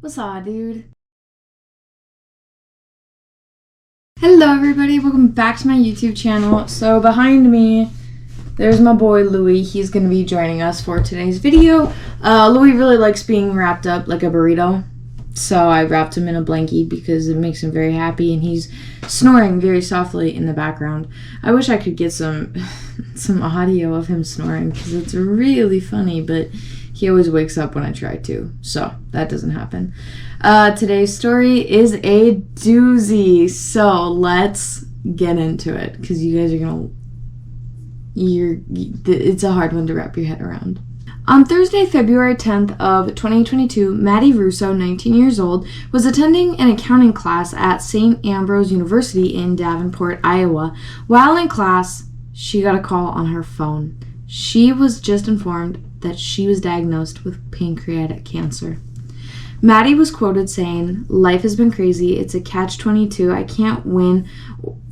What's up, dude? Hello, everybody. Welcome back to my YouTube channel. So behind me, there's my boy Louie. He's going to be joining us for today's video. Louie really likes being wrapped up like a burrito. So I wrapped him in a blankie because it makes him very happy, and he's snoring very softly in the background. I wish I could get some audio of him snoring because it's really funny, but he always wakes up when I try to, so that doesn't happen. Today's story is a doozy, so let's get into it because you guys are it's a hard one to wrap your head around. On Thursday, February 10th of 2022, Maddie Russo, 19 years old, was attending an accounting class at St. Ambrose University in Davenport, Iowa. While in class, she got a call on her phone. She was just informed that she was diagnosed with pancreatic cancer. Maddie was quoted saying, "Life has been crazy. It's a catch-22. I can't win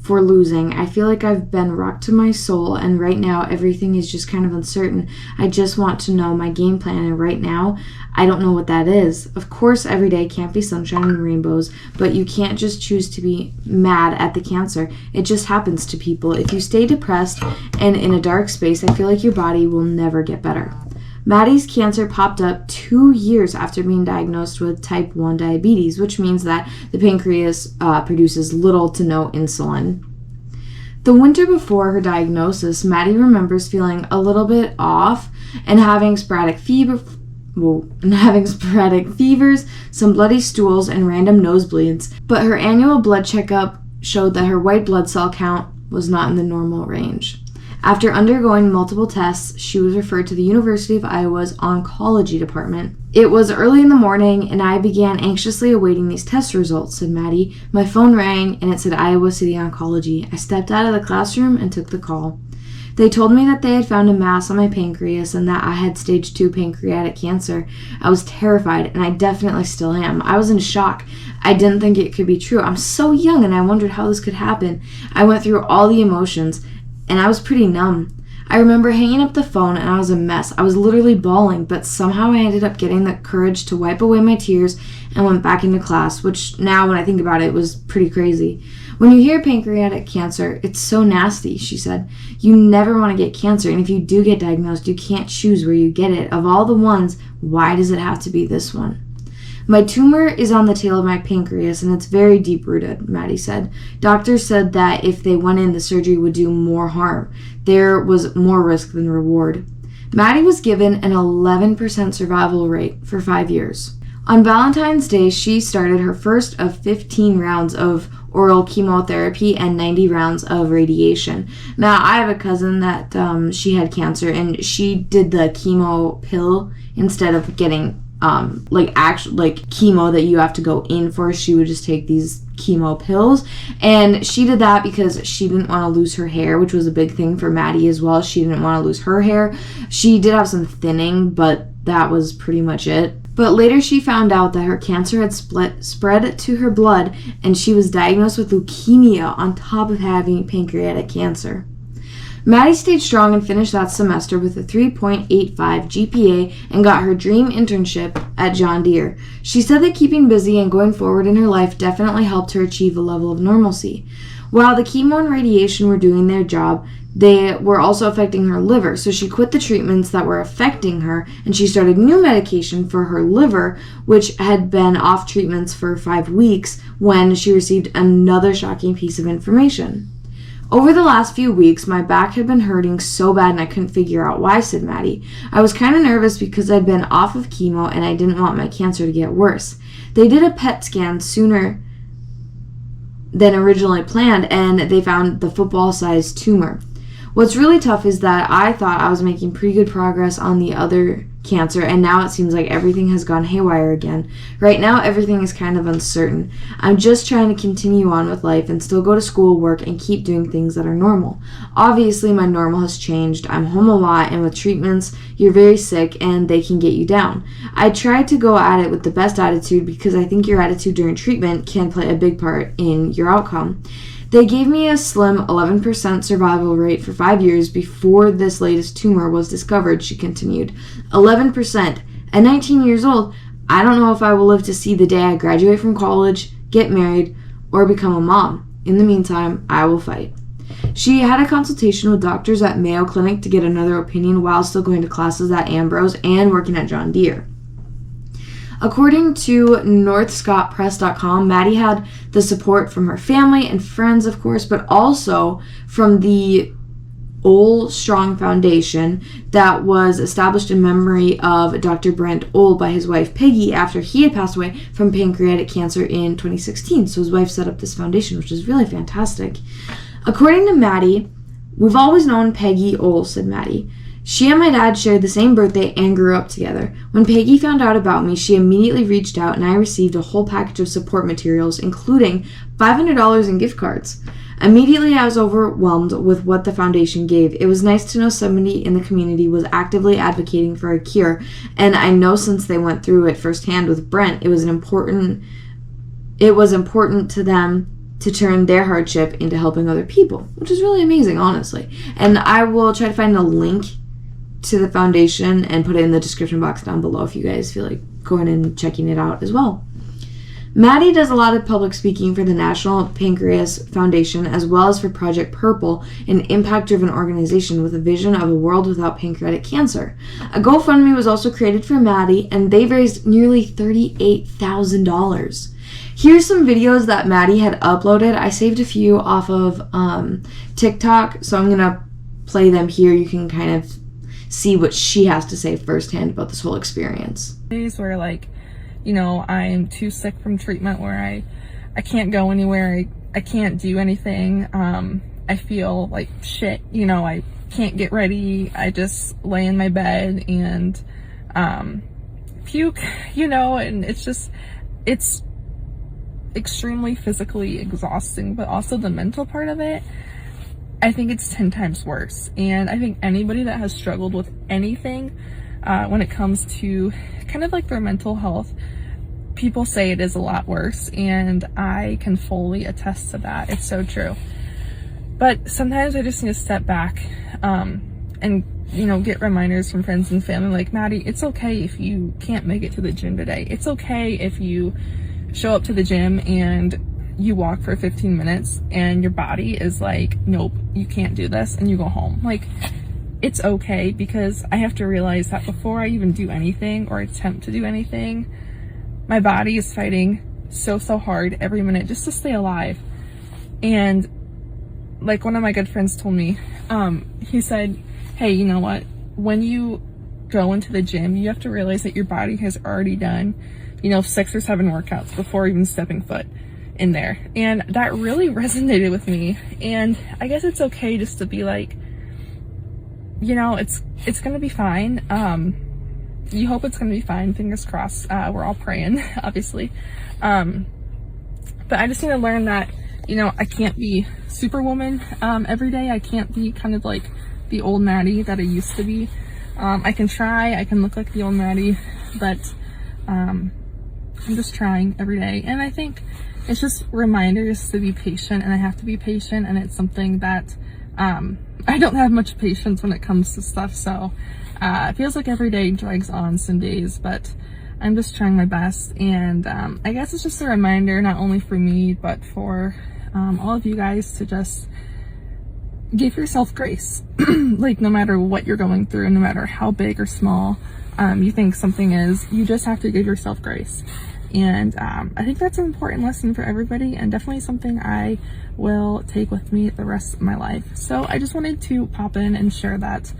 for losing. I feel like I've been rocked to my soul, and right now everything is just kind of uncertain. I just want to know my game plan, and right now I don't know what that is. Of course, every day can't be sunshine and rainbows, but you can't just choose to be mad at the cancer. It just happens to people. If you stay depressed and in a dark space, I feel like your body will never get better." Maddie's cancer popped up 2 years after being diagnosed with type 1 diabetes, which means that the pancreas produces little to no insulin. The winter before her diagnosis, Maddie remembers feeling a little bit off and having sporadic fevers, some bloody stools, and random nosebleeds. But her annual blood checkup showed that her white blood cell count was not in the normal range. After undergoing multiple tests, she was referred to the University of Iowa's oncology department. "It was early in the morning, and I began anxiously awaiting these test results," said Maddie. "My phone rang, and it said Iowa City Oncology. I stepped out of the classroom and took the call. They told me that they had found a mass on my pancreas and that I had stage 2 pancreatic cancer. I was terrified, and I definitely still am. I was in shock. I didn't think it could be true. I'm so young, and I wondered how this could happen. I went through all the emotions, and I was pretty numb. I remember hanging up the phone, and I was a mess. I was literally bawling, but somehow I ended up getting the courage to wipe away my tears and went back into class," which now when I think about it was pretty crazy. "When you hear pancreatic cancer, it's so nasty," she said. "You never want to get cancer, and if you do get diagnosed, you can't choose where you get it. Of all the ones, why does it have to be this one? My tumor is on the tail of my pancreas, and it's very deep-rooted," Maddie said. "Doctors said that if they went in, the surgery would do more harm. There was more risk than reward." Maddie was given an 11% survival rate for 5 years. On Valentine's Day, she started her first of 15 rounds of oral chemotherapy and 90 rounds of radiation. Now, I have a cousin that she had cancer, and she did the chemo pill instead of getting chemo that you have to go in for. She would just take these chemo pills, and she did that because she didn't want to lose her hair, which was a big thing for Maddie as well. She didn't want to lose her hair. She did have some thinning, but that was pretty much it. But later she found out that her cancer had spread to her blood, and she was diagnosed with leukemia on top of having pancreatic cancer. Maddie stayed strong and finished that semester with a 3.85 GPA and got her dream internship at John Deere. She said that keeping busy and going forward in her life definitely helped her achieve a level of normalcy. While the chemo and radiation were doing their job, they were also affecting her liver, so she quit the treatments that were affecting her, and she started new medication for her liver, which had been off treatments for 5 weeks when she received another shocking piece of information. "Over the last few weeks, my back had been hurting so bad and I couldn't figure out why," said Maddie. "I was kind of nervous because I'd been off of chemo and I didn't want my cancer to get worse. They did a PET scan sooner than originally planned, and they found the football-sized tumor. What's really tough is that I thought I was making pretty good progress on the other cancer, and now it seems like everything has gone haywire again. Right now, everything is kind of uncertain. I'm just trying to continue on with life and still go to school, work, and keep doing things that are normal. Obviously, my normal has changed. I'm home a lot, and with treatments, you're very sick, and they can get you down. I try to go at it with the best attitude because I think your attitude during treatment can play a big part in your outcome. They gave me a slim 11% survival rate for 5 years before this latest tumor was discovered," she continued. 11%. At 19 years old, I don't know if I will live to see the day I graduate from college, get married, or become a mom. In the meantime, I will fight. She had a consultation with doctors at Mayo Clinic to get another opinion while still going to classes at Ambrose and working at John Deere. According to NorthScottPress.com, Maddie had the support from her family and friends, of course, but also from the Ole Strong Foundation that was established in memory of Dr. Brent Ole by his wife Peggy after he had passed away from pancreatic cancer in 2016. So his wife set up this foundation, which is really fantastic. According to Maddie, we've always known Peggy Ole, said Maddie. She and my dad shared the same birthday and grew up together. When Peggy found out about me, she immediately reached out and I received a whole package of support materials, including $500 in gift cards. Immediately, I was overwhelmed with what the foundation gave. It was nice to know somebody in the community was actively advocating for a cure, and I know since they went through it firsthand with Brent, it was important to them to turn their hardship into helping other people, which is really amazing, honestly. And I will try to find a link to the foundation and put it in the description box down below if you guys feel like going and checking it out as well. Maddie does a lot of public speaking for the National Pancreas Foundation as well as for Project Purple, an impact-driven organization with a vision of a world without pancreatic cancer. A GoFundMe was also created for Maddie, and they've raised nearly $38,000. Here's some videos that Maddie had uploaded. I saved a few off of TikTok, so I'm going to play them here. You can kind of see what she has to say firsthand about this whole experience. Days where, like, you know, I'm too sick from treatment where I can't go anywhere, I can't do anything, I feel like shit, you know, I can't get ready, I just lay in my bed and puke, you know, and it's extremely physically exhausting, but also the mental part of it, I think it's 10 times worse. And I think anybody that has struggled with anything when it comes to kind of like their mental health, people say it is a lot worse, and I can fully attest to that. It's so true. But sometimes I just need to step back and, you know, get reminders from friends and family like, Maddie, it's okay if you can't make it to the gym today. It's okay if you show up to the gym and you walk for 15 minutes and your body is like, nope, you can't do this, and you go home. Like, it's okay, because I have to realize that before I even do anything or attempt to do anything, my body is fighting so hard every minute just to stay alive. And like one of my good friends told me, he said, hey, you know what? When you go into the gym, you have to realize that your body has already done, you know, 6 or 7 workouts before even stepping foot in there. And that really resonated with me. And I guess it's okay just to be like, you know, it's gonna be fine. You hope it's gonna be fine, fingers crossed. We're all praying, obviously. But I just need to learn that, you know, I can't be superwoman every day. I can't be kind of like the old Maddie that I used to be. I can try, I can look like the old Maddie, but I'm just trying every day. And I think it's just reminders to be patient, and I have to be patient, and it's something that I don't have much patience when it comes to stuff, so it feels like every day drags on some days, but I'm just trying my best. And I guess it's just a reminder, not only for me, but for all of you guys, to just give yourself grace. Like, no matter what you're going through, no matter how big or small you think something is, you just have to give yourself grace. And I think that's an important lesson for everybody, and definitely something I will take with me the rest of my life. So I just wanted to pop in and share that.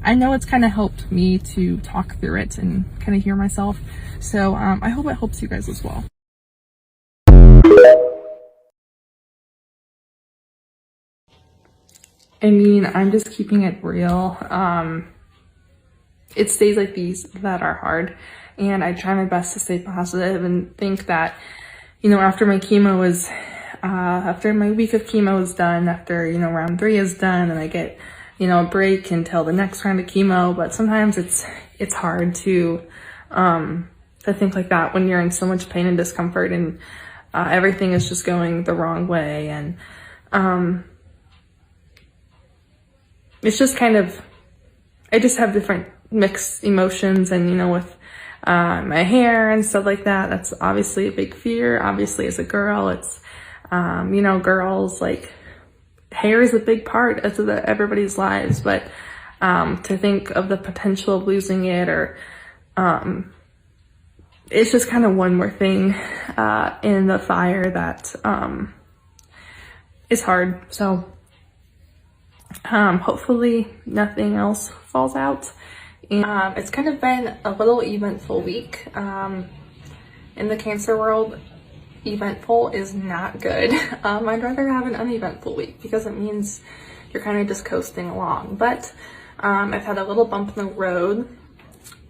I know it's kind of helped me to talk through it and kind of hear myself. So I hope it helps you guys as well. I mean, I'm just keeping it real. It's days like these that are hard, and I try my best to stay positive and think that, you know, after my chemo was, after my week of chemo is done, after, you know, round 3 is done, and I get, you know, a break until the next round of chemo. But sometimes it's hard to think like that when you're in so much pain and discomfort, and everything is just going the wrong way. And it's just kind of, I just have different mixed emotions. And, you know, with my hair and stuff like that. That's obviously a big fear. Obviously, as a girl, it's, you know, girls, like, hair is a big part of everybody's lives, but to think of the potential of losing it, or it's just kind of one more thing in the fire that is hard. So hopefully nothing else falls out. And it's kind of been a little eventful week. In the Cancer world, eventful is not good. I'd rather have an uneventful week because it means you're kind of just coasting along. But I've had a little bump in the road.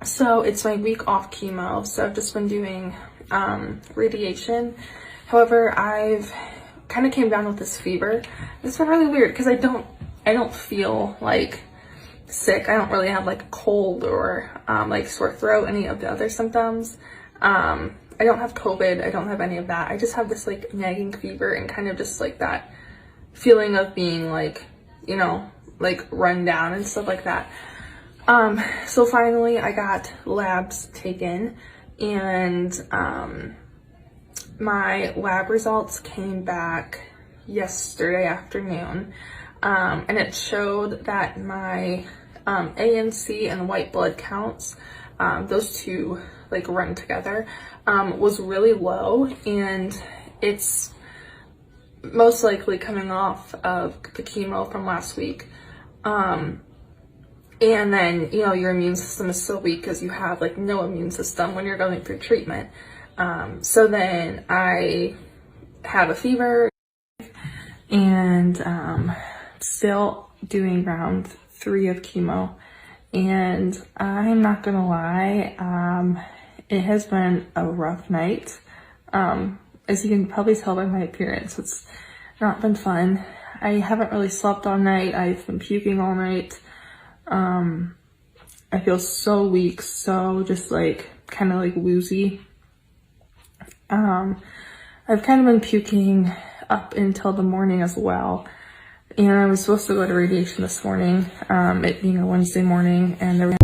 So it's my week off chemo. So I've just been doing radiation. However, I've kind of came down with this fever. It's been really weird because I don't feel like sick. I don't really have like a cold or like sore throat, any of the other symptoms. I don't have COVID. I don't have any of that. I just have this like nagging fever and kind of just like that feeling of being like, you know, like run down and stuff like that. So finally I got labs taken, and my lab results came back yesterday afternoon. And it showed that my ANC and white blood counts, those two like run together, was really low, and it's most likely coming off of the chemo from last week. And then, you know, your immune system is so weak because you have like no immune system when you're going through treatment. So then I have a fever, and still doing round 3 of chemo, and I'm not gonna lie, it has been a rough night. As you can probably tell by my appearance, it's not been fun. I haven't really slept all night. I've been puking all night. I feel so weak, so just like kind of like woozy. I've kind of been puking up until the morning as well. And I was supposed to go to radiation this morning, it being a Wednesday morning, and there was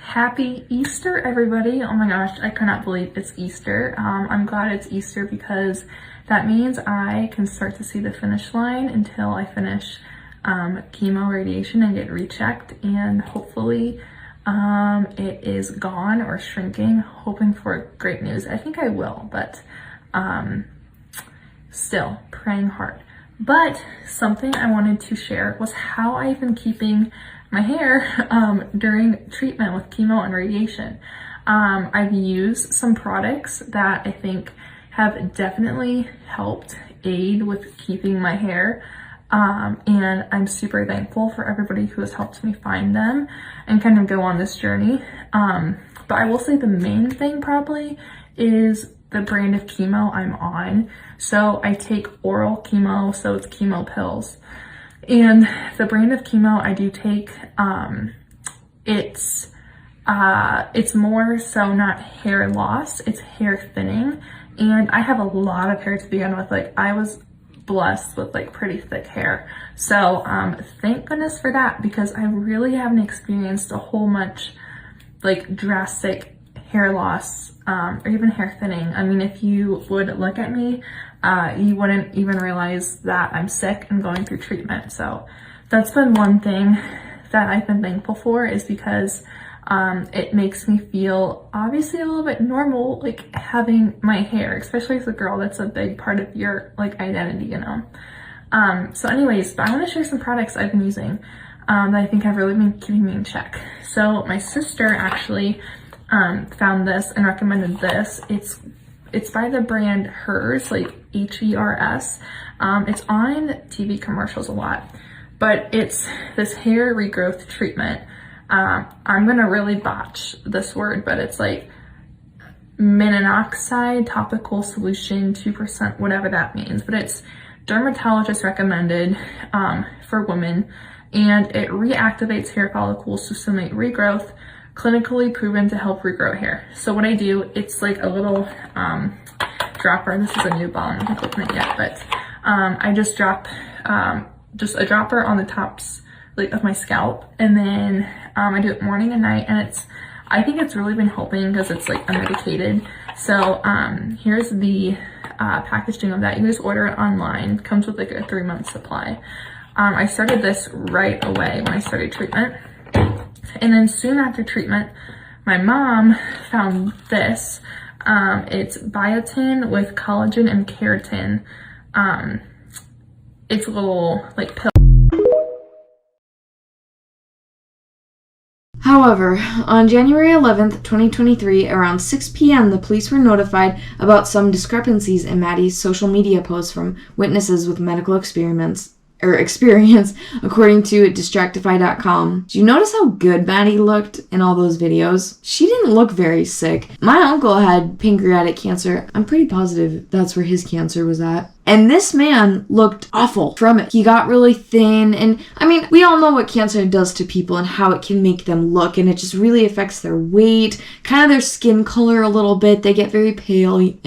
Happy Easter, everybody. Oh my gosh, I cannot believe it's Easter. I'm glad it's Easter because that means I can start to see the finish line until I finish chemo, radiation, and get rechecked, and hopefully it is gone or shrinking. Hoping for great news. I think I will, but still praying hard. But something I wanted to share was how I've been keeping my hair during treatment with chemo and radiation. I've used some products that I think have definitely helped aid with keeping my hair. And I'm super thankful for everybody who has helped me find them and kind of go on this journey. But I will say the main thing probably is the brand of chemo I'm on. So I take oral chemo, so it's chemo pills. And the brand of chemo I do take, it's more so not hair loss, it's hair thinning. And I have a lot of hair to begin with. Like, I was blessed with like pretty thick hair. So thank goodness for that, because I really haven't experienced a whole much like drastic hair loss or even hair thinning. I mean, if you would look at me, you wouldn't even realize that I'm sick and going through treatment. So that's been one thing that I've been thankful for, is because it makes me feel obviously a little bit normal, like having my hair, especially as a girl. That's a big part of your like identity, you know. So anyways, but I want to share some products I've been using that I think have really been keeping me in check. So my sister actually found this and recommended this. It's by the brand Hers, like Hers. It's on TV commercials a lot, but it's this hair regrowth treatment. I'm gonna really botch this word, but it's like minoxidil topical solution, 2%, whatever that means. But it's dermatologist recommended for women, and it reactivates hair follicles to stimulate regrowth, clinically proven to help regrow hair. So what I do, it's like a little dropper. This is a new balm, I haven't opened it yet, but I just drop just a dropper on the tops like of my scalp, and then I do it morning and night, and I think it's really been helping because it's like unmedicated. So here's the packaging of that. You just order it online. It comes with like a 3-month supply. I started this right away when I started treatment, and then soon after treatment my mom found this. It's biotin with collagen and keratin. It's a little like pill. However, on January 11th, 2023, around 6 p.m., the police were notified about some discrepancies in Maddie's social media posts from witnesses with medical experience, according to Distractify.com. Did you notice how good Maddie looked in all those videos? She didn't look very sick. My uncle had pancreatic cancer. I'm pretty positive that's where his cancer was at. And this man looked awful from it. He got really thin, and I mean, we all know what cancer does to people and how it can make them look, and it just really affects their weight, kind of their skin color a little bit. They get very pale, and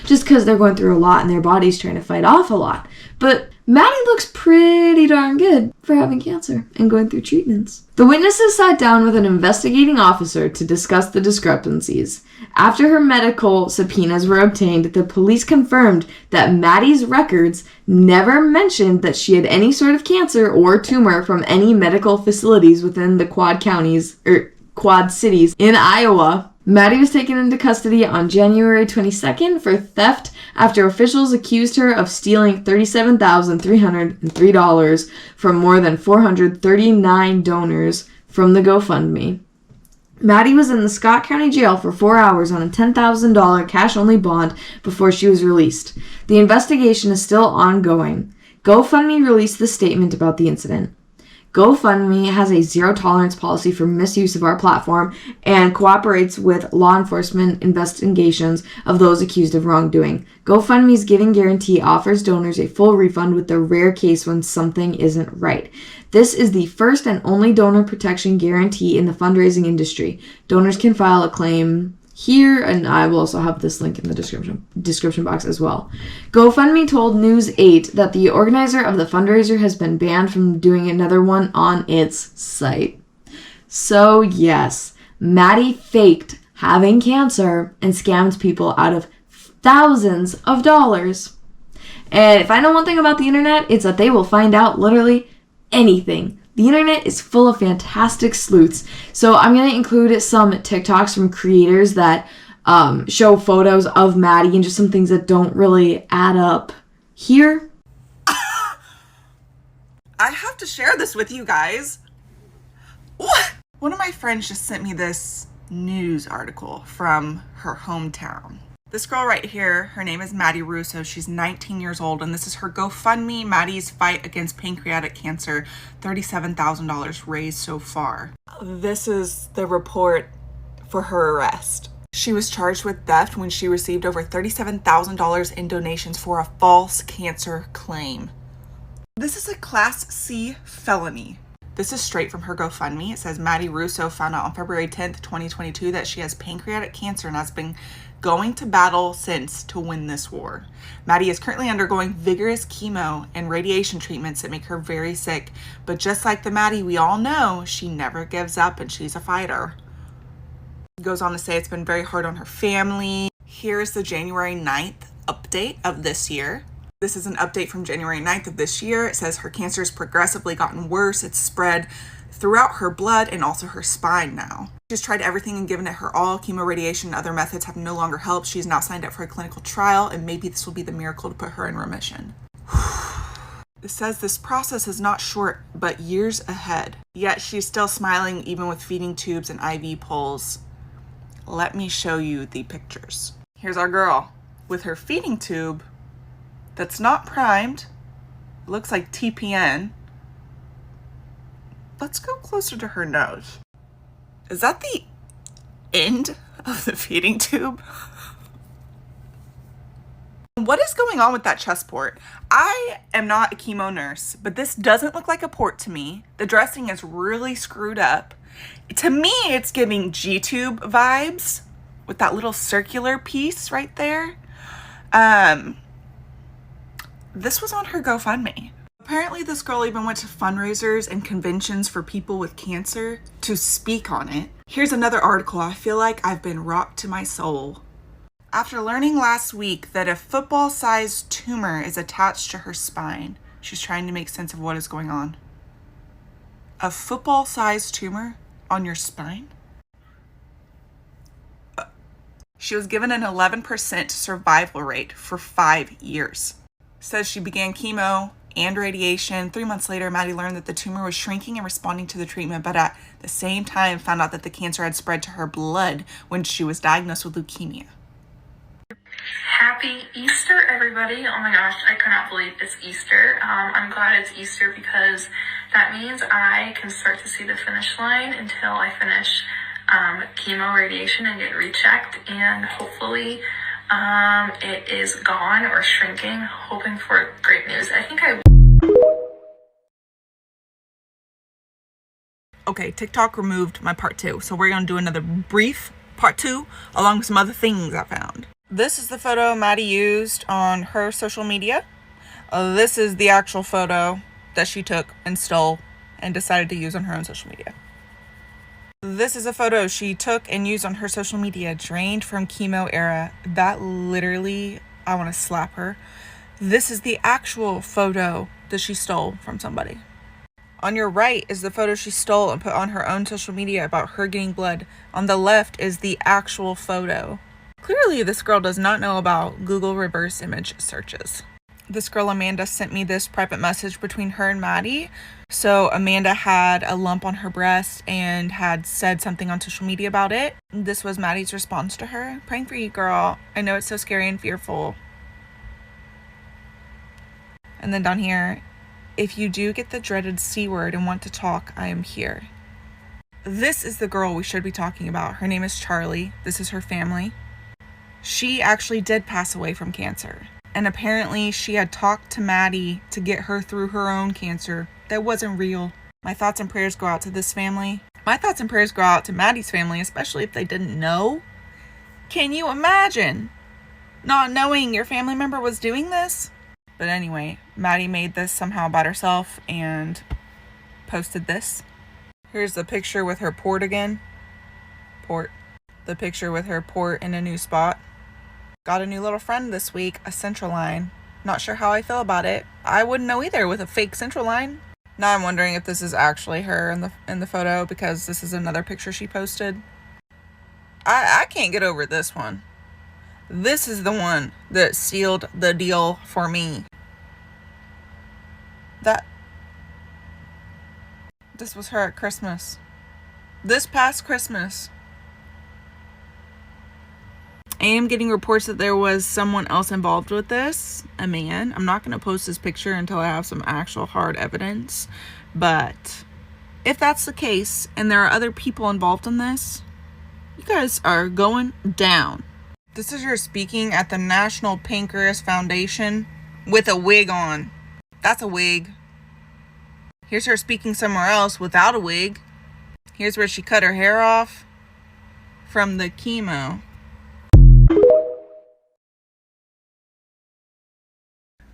just because they're going through a lot and their body's trying to fight off a lot. But Maddie looks pretty darn good for having cancer and going through treatments. The witnesses sat down with an investigating officer to discuss the discrepancies. After her medical subpoenas were obtained, the police confirmed that Maddie's records never mentioned that she had any sort of cancer or tumor from any medical facilities within the Quad Cities in Iowa. Maddie was taken into custody on January 22nd for theft after officials accused her of stealing $37,303 from more than 439 donors from the GoFundMe. Maddie was in the Scott County Jail for 4 hours on a $10,000 cash-only bond before she was released. The investigation is still ongoing. GoFundMe released the statement about the incident. GoFundMe has a zero-tolerance policy for misuse of our platform and cooperates with law enforcement investigations of those accused of wrongdoing. GoFundMe's Giving Guarantee offers donors a full refund with the rare case when something isn't right. This is the first and only donor protection guarantee in the fundraising industry. Donors can file a claim here, and I will also have this link in the description box as well. GoFundMe told News 8 that the organizer of the fundraiser has been banned from doing another one on its site. So yes, Maddie faked having cancer and scammed people out of thousands of dollars. And if I know one thing about the internet, it's that they will find out literally anything. The internet is full of fantastic sleuths. So I'm going to include some TikToks from creators that show photos of Maddie and just some things that don't really add up here. I have to share this with you guys. What? One of my friends just sent me this news article from her hometown. This girl right here, her name is Maddie Russo. She's 19 years old, and this is her GoFundMe, Maddie's Fight Against Pancreatic Cancer, $37,000 raised so far. This is the report for her arrest. She was charged with theft when she received over $37,000 in donations for a false cancer claim. This is a Class C felony. This is straight from her GoFundMe. It says Maddie Russo found out on February 10th, 2022 that she has pancreatic cancer and has been going to battle since to win this war. Maddie is currently undergoing vigorous chemo and radiation treatments that make her very sick. But just like the Maddie we all know, she never gives up and she's a fighter. Goes on to say it's been very hard on her family. Here's the January 9th update of this year. This is an update from January 9th of this year. It says her cancer has progressively gotten worse. It's spread throughout her blood and also her spine now. She's tried everything and given it her all. Chemo, radiation, and other methods have no longer helped. She's now signed up for a clinical trial, and maybe this will be the miracle to put her in remission. It says this process is not short, but years ahead. Yet she's still smiling even with feeding tubes and IV poles. Let me show you the pictures. Here's our girl with her feeding tube that's not primed. It looks like TPN. Let's go closer to her nose. Is that the end of the feeding tube? What is going on with that chest port? I am not a chemo nurse, but this doesn't look like a port to me. The dressing is really screwed up. To me, it's giving G-tube vibes with that little circular piece right there. This was on her GoFundMe. Apparently this girl even went to fundraisers and conventions for people with cancer to speak on it. Here's another article. I feel like I've been rocked to my soul. After learning last week that a football-sized tumor is attached to her spine, she's trying to make sense of what is going on. A football-sized tumor on your spine? She was given an 11% survival rate for 5 years. Says she began chemo and radiation. 3 months later, Maddie learned that the tumor was shrinking and responding to the treatment, but at the same time found out that the cancer had spread to her blood when she was diagnosed with leukemia. Happy Easter, everybody. Oh my gosh, I cannot believe it's Easter. I'm glad it's Easter because that means I can start to see the finish line until I finish chemo, radiation, and get rechecked, and hopefully it is gone or shrinking. Hoping for great news. Okay, TikTok removed my part 2, so we're gonna do another brief part 2 along with some other things I found. This is the photo Maddie used on her social media. This is the actual photo that she took and stole and decided to use on her own social media. This is a photo she took and used on her social media, drained from chemo era. That literally, I want to slap her. This is the actual photo that she stole from somebody. On your right is the photo she stole and put on her own social media about her getting blood. On the left is the actual photo. Clearly, this girl does not know about Google reverse image searches. This girl, Amanda, sent me this private message between her and Maddie. So Amanda had a lump on her breast and had said something on social media about it. This was Maddie's response to her. Praying for you, girl. I know it's so scary and fearful. And then down here, if you do get the dreaded C word and want to talk, I am here. This is the girl we should be talking about. Her name is Carlee. This is her family. She actually did pass away from cancer. And apparently she had talked to Maddie to get her through her own cancer. That wasn't real. My thoughts and prayers go out to this family. My thoughts and prayers go out to Maddie's family, especially if they didn't know. Can you imagine not knowing your family member was doing this? But anyway, Maddie made this somehow about herself and posted this. Here's the picture with her port again. The picture with her port in a new spot. Got a new little friend this week, a central line. Not sure how I feel about it. I wouldn't know either with a fake central line. Now I'm wondering if this is actually her in the photo because this is another picture she posted. I can't get over this one. This is the one that sealed the deal for me. This was her at Christmas. This past Christmas. I am getting reports that there was someone else involved with this, a man. I'm not going to post this picture until I have some actual hard evidence. But if that's the case and there are other people involved in this, you guys are going down. This is her speaking at the National Pancreas Foundation with a wig on. That's a wig. Here's her speaking somewhere else without a wig. Here's where she cut her hair off from the chemo.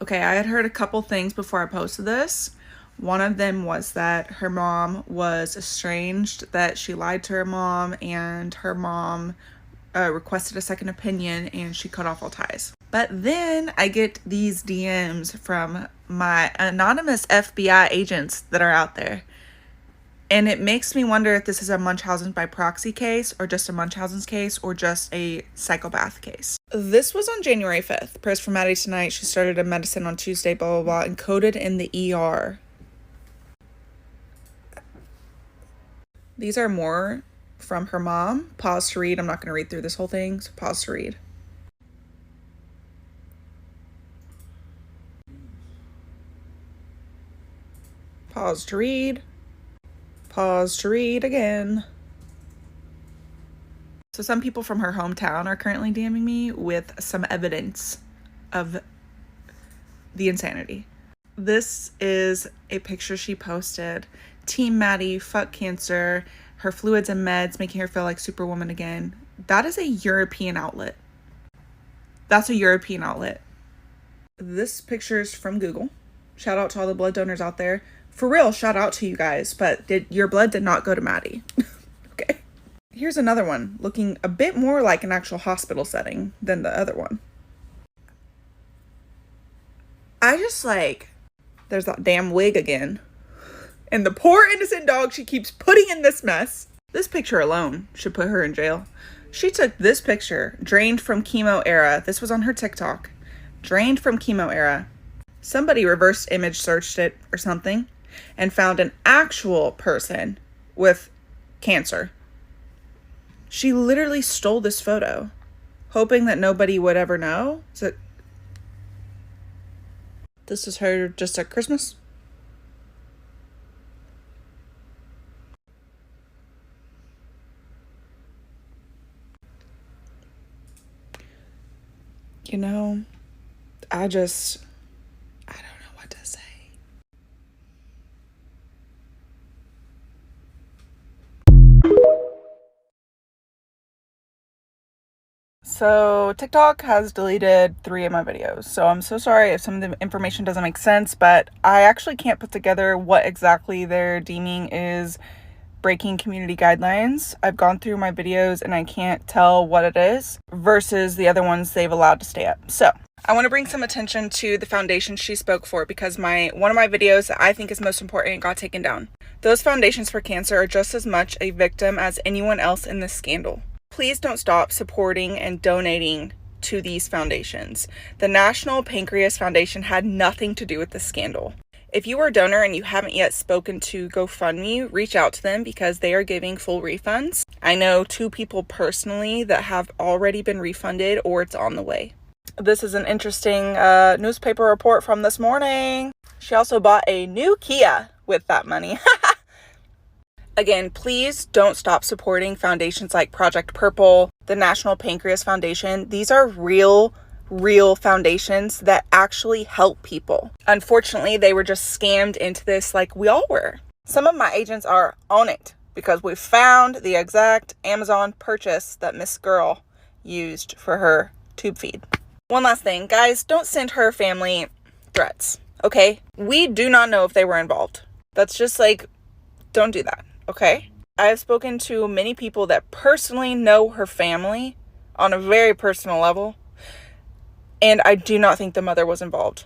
Okay, I had heard a couple things before I posted this. One of them was that her mom was estranged, that she lied to her mom, and her mom requested a second opinion, and she cut off all ties. But then I get these DMs from my anonymous FBI agents that are out there. And it makes me wonder if this is a Munchausen by proxy case, or just a Munchausen's case, or just a psychopath case. This was on January 5th. Prayers for Maddie tonight. She started a medicine on Tuesday, blah, blah, blah, encoded in the ER. These are more from her mom. Pause to read. I'm not going to read through this whole thing, so pause to read. Pause to read. Pause to read again. So some people from her hometown are currently DMing me with some evidence of the insanity. This is a picture she posted. Team Maddie, fuck cancer, her fluids and meds making her feel like Superwoman again. That is a European outlet. That's a European outlet. This picture is from Google. Shout out to all the blood donors out there. For real, shout out to you guys, but your blood did not go to Maddie. Okay. Here's another one, looking a bit more like an actual hospital setting than the other one. I just there's that damn wig again. And the poor innocent dog she keeps putting in this mess. This picture alone should put her in jail. She took this picture, drained from chemo era. This was on her TikTok. Drained from chemo era. Somebody reverse image searched it or something and found an actual person with cancer. She literally stole this photo, hoping that nobody would ever know. So this is her just at Christmas. You know, I don't know what to say. So TikTok has deleted 3 of my videos. So I'm so sorry if some of the information doesn't make sense, but I actually can't put together what exactly they're deeming is breaking community guidelines. I've gone through my videos and I can't tell what it is versus the other ones they've allowed to stay up. So I want to bring some attention to the foundation she spoke for because one of my videos that I think is most important got taken down. Those foundations for cancer are just as much a victim as anyone else in this scandal. Please don't stop supporting and donating to these foundations. The National Pancreas Foundation had nothing to do with this scandal. If you are a donor and you haven't yet spoken to GoFundMe, reach out to them because they are giving full refunds. I know 2 people personally that have already been refunded or it's on the way. This is an interesting newspaper report from this morning. She also bought a new Kia with that money. Again, please don't stop supporting foundations like Project Purple, the National Pancreas Foundation. These are real foundations that actually help people. Unfortunately, they were just scammed into this like we all were. Some of my agents are on it because we found the exact Amazon purchase that Miss Girl used for her tube feed. One last thing, guys, don't send her family threats, okay? We do not know if they were involved. That's just don't do that, okay? I have spoken to many people that personally know her family on a very personal level, and I do not think the mother was involved.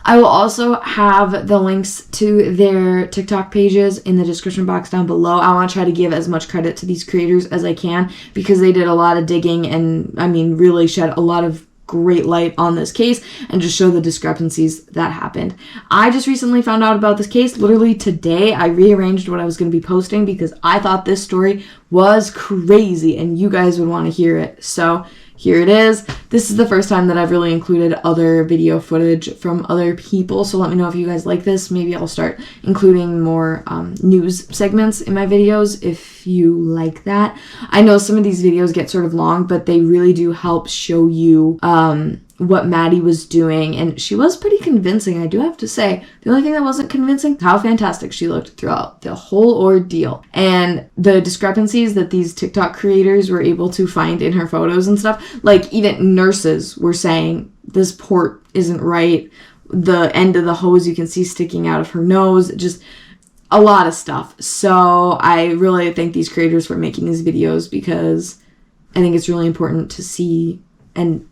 I will also have the links to their TikTok pages in the description box down below. I want to try to give as much credit to these creators as I can because they did a lot of digging and, really shed a lot of great light on this case and just show the discrepancies that happened. I just recently found out about this case literally today. I rearranged what I was going to be posting because I thought this story was crazy and you guys would want to hear it. So here it is. This is the first time that I've really included other video footage from other people. So let me know if you guys like this. Maybe I'll start including more news segments in my videos if you like that. I know some of these videos get sort of long, but they really do help show you what Maddie was doing, and she was pretty convincing, I do have to say. The only thing that wasn't convincing, how fantastic she looked throughout the whole ordeal. And the discrepancies that these TikTok creators were able to find in her photos and stuff, even nurses were saying, this port isn't right, the end of the hose you can see sticking out of her nose, just a lot of stuff. So I really thank these creators for making these videos because I think it's really important to see and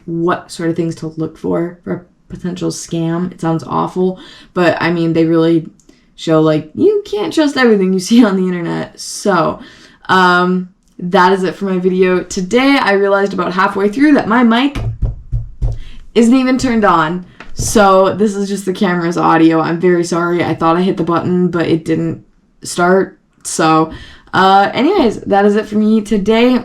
what sort of things to look for a potential scam. It sounds awful, but they really show you can't trust everything you see on the internet. So that is it for my video today. I realized about halfway through that my mic isn't even turned on, so this is just the camera's audio. I'm very sorry. I thought I hit the button, but it didn't start. So anyways, that is it for me today.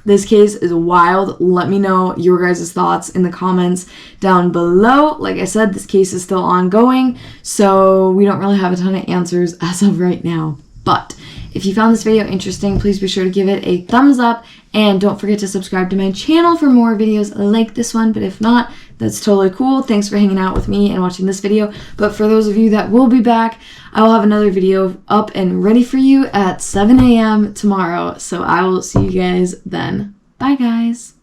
This case is wild. Let me know your guys' thoughts in the comments down below. Like I said, this case is still ongoing, so we don't really have a ton of answers as of right now. But if you found this video interesting, please be sure to give it a thumbs up, and don't forget to subscribe to my channel for more videos like this one. But if not, that's totally cool. Thanks for hanging out with me and watching this video. But for those of you that will be back, I will have another video up and ready for you at 7 a.m. tomorrow. So I will see you guys then. Bye, guys.